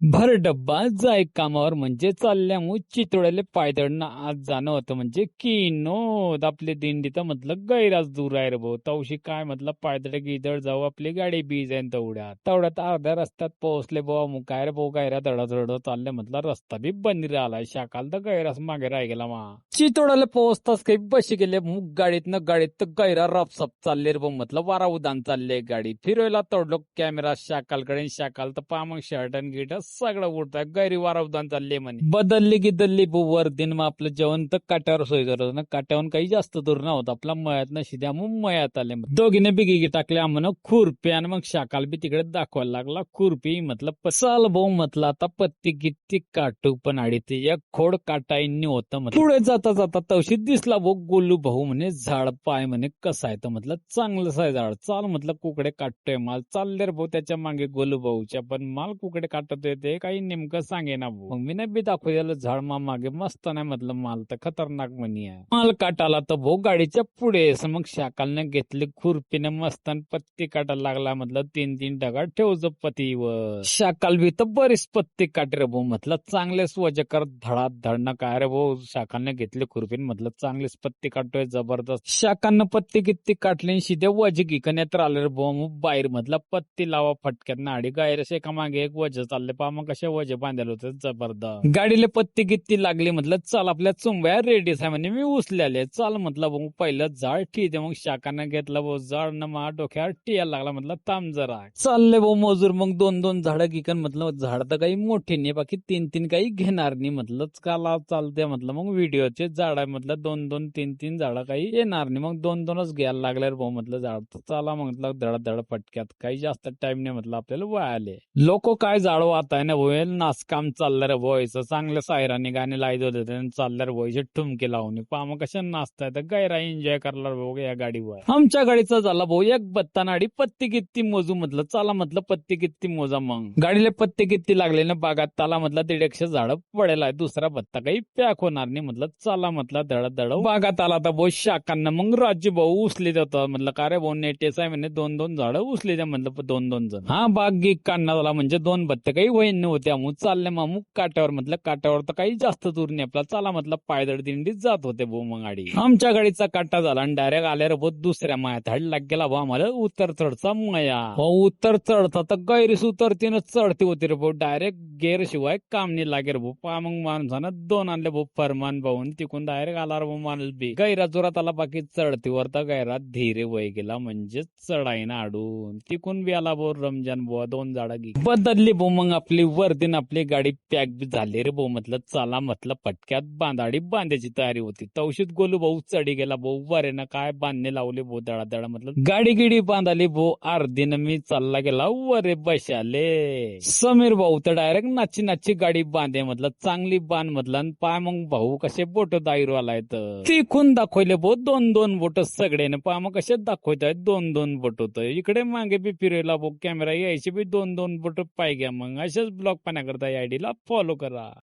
भर डब्बा जाय कामावर म्हणजे चालल्यामुळे चितोड्याले पायदळनं आज जाणं होतं म्हणजे की नोद आपले दिंडीत म्हटलं गैराज दूर आहे रे भाऊ तवशी काय म्हटलं पायदळ गिदळ जाऊ आपली गाडी बी जाईन तेवढ्यात अर्ध्या रस्त्यात पोहोचले भाऊ मग काय रे भाऊ गायरा दडत चालले म्हटलं रस्ता बी बंद राहिलाय शाकाल तर गैरास मागे राह गेला मा चितोड्याला पोहोचताच काही बशी गेले मग गाडीत तर गैरा रपसप चालले रे भाऊ म्हटलं वारा उदान चालले गाडी फिरवायला तोडलो कॅमेरा शाकालकडे शाकाल तर पा मग शर्ट आणि गिट सगळं उडतंय गैरी वारा उदान चालले म्हणे बदलली गिदलली वर दिन मग आपलं जेवण तर काट्यावर सोय करत ना काट्यावर काही जास्त दूर नव्हतं आपला मयात नशिद्या मग मयात आले दोघीने बिगी टाकले आम्हाला खुरपी आणि मग शाकाल बी तिकडे दाखवायला लागला खुरपी म्हटलं चाल भाऊ म्हटलं आता पत्ती गित्ती काटू पण आडीते एक खोड काटाईंनी होतं पुढे जाता जाता तवशी दिसला भाऊ गोलू भाऊ म्हणे झाड पाय म्हणे कसं आहे तर म्हटलं चांगलंच आहे झाड चाल म्हटलं कुकडे काटतोय माल चालले रे भाऊ त्याच्या मागे गोलू भाऊच्या पण माल कुकडे काटतोय ते काही नेमकं सांगे ना भाऊ मग मी नाही बी दाखवलेलं झाड मागे मस्त नाही म्हटलं माल तर खतरनाक म्हणी आहे माल काटाला तर भाऊ गाडीच्या पुढे मग शाकालने घेतली खुरपीने मस्त पत्ती काटायला लागला म्हटलं तीन ढगात ठेवतो पतीवर शाकाल बी तर बरीच पत्ती काटे रे भाऊ म्हटलं चांगलेच वजे कर धडना काय रे भाऊ शाकालने घेतली खुरपीने म्हटलं चांगलीच पत्ती काटतोय जबरदस्त शाकांना पत्ती कित्ती काटली शिदे वजे गिकण्यात आले रे भाऊ मग बाहेर म्हटलं पत्ती लावा फटक्यात नाडी गायरस एका मागे एक वजे चालले पा मग कशा वजे बांधले होते जबरदस्त गाडीला पत्ती कित्ती लागली म्हटलं चाल आपल्या चुंब्या रेडीच आहे म्हणजे मी उचलेले चाल म्हटलं भाऊ पहिलं झाड ठीक आहे मग शाकानं घेतलं भाऊ झाड न मा डोक्यावर टियाला लागला म्हटलं ताम जरा चालले भाऊ मजूर मग दोन झाडं गिकन म्हटलं झाड तर काही मोठी नाही बाकी तीन काही घेणार नाही म्हटलं काला चालते म्हटलं मग व्हिडिओचे झाड आहे म्हटलं तीन झाडं काही येणार नाही मग दोनच घ्यायला लागले भाऊ म्हटलं झाड तर चला म्हटलं धड फटक्यात काही जास्त टाइम नाही म्हटलं आपल्याला वळाले लोक काय झाड वाहताय ना भाऊ नाचकाम चाललं रे व्हायचं चांगल्या सायराने गाणे लाईत होते चालल्या रे व्हायचे ठुमके लावून पाम कशा नाचताय तर गैरा एन्जॉय करणार भाऊ या गाडीवर आमच्या गाडीचा झाला भाऊ एक बत्ता नाडी पत्ती किती मोजू म्हटलं चला म्हटलं पत्ती किती मोजा मग गाडीला पत्ती किती लागले ना बागात ताला म्हटलं 150 झाड पडेल आहे दुसरा बत्ता काही पॅक होणार नाही म्हटलं चला म्हटलं धड बागात आला तर भाऊ शाकांना मग राजू भाऊ उचले जातो म्हटलं का रे भाऊ नेटेस आहे म्हणजे दोन झाडं उचले द्या म्हटलं दोन जण हा बाग गिक काढण्यात आला म्हणजे 2 बत्ते काही वहीन नव्हत्या मग चालले मग काट्यावर म्हटलं काट्यावर तर काही जास्त दूर नाही आपला चला म्हटलं पायदळ दिंडीत जात होते भाऊ मग गाडी आमच्या गाडीचा काटा झाला आणि डायरेक्ट आल्यावर भाऊ दुसऱ्या मायात हड लाग गेला भाऊ आम्हाला उत्तर चढचा मया उत्तर चढता तर गैरीस उतरतीनं चढती होती रे भाऊ डायरेक्ट गेअर शिवाय काम नाही लागे रे भाऊ पा मग माणसानं 2 आणले भाऊ फरमान भाऊन तिकून डायरेक्ट आला रे भाऊ माणूस बी गैरा जोरात आला बाकी चढतीवर तर गैरात धीरे वय गेला म्हणजे चढाईना आडून तिकून बी आला भाऊ रमजान बुवा 2 झाडा गी बदलली भाऊ मग आपली वर्दीन आपली गाडी पॅक बी झाली रे भाऊ म्हटलं चला म्हटलं पटक्यात बांधाडी बांधायची तयारी होती तवशीत गोलू भाऊ चढी गेला भाऊ वरेनं काय बांधणे लावले भाऊ दडा म्हटलं गाडी गिडी बांधाली भाऊ अर्धीनं मी चालला गेला वरे बशाले समीर भाऊ तर डायरेक्ट नाची गाडी बांधे म्हटलं चांगली बांध म्हटलं पाय मग भाऊ कसे बोट दाईरू आलाय तर तिकून दाखवले भाऊ 2 बोट सगळ्याने पा मग कसे दाखवतायत 2 बोट होत इकडे मागे बी फिरवला भाऊ कॅमेरा यायचे बी 2 बोट पाय घ्या मग असेच ब्लॉग पाहण्याकरता या आयडीला फॉलो करा.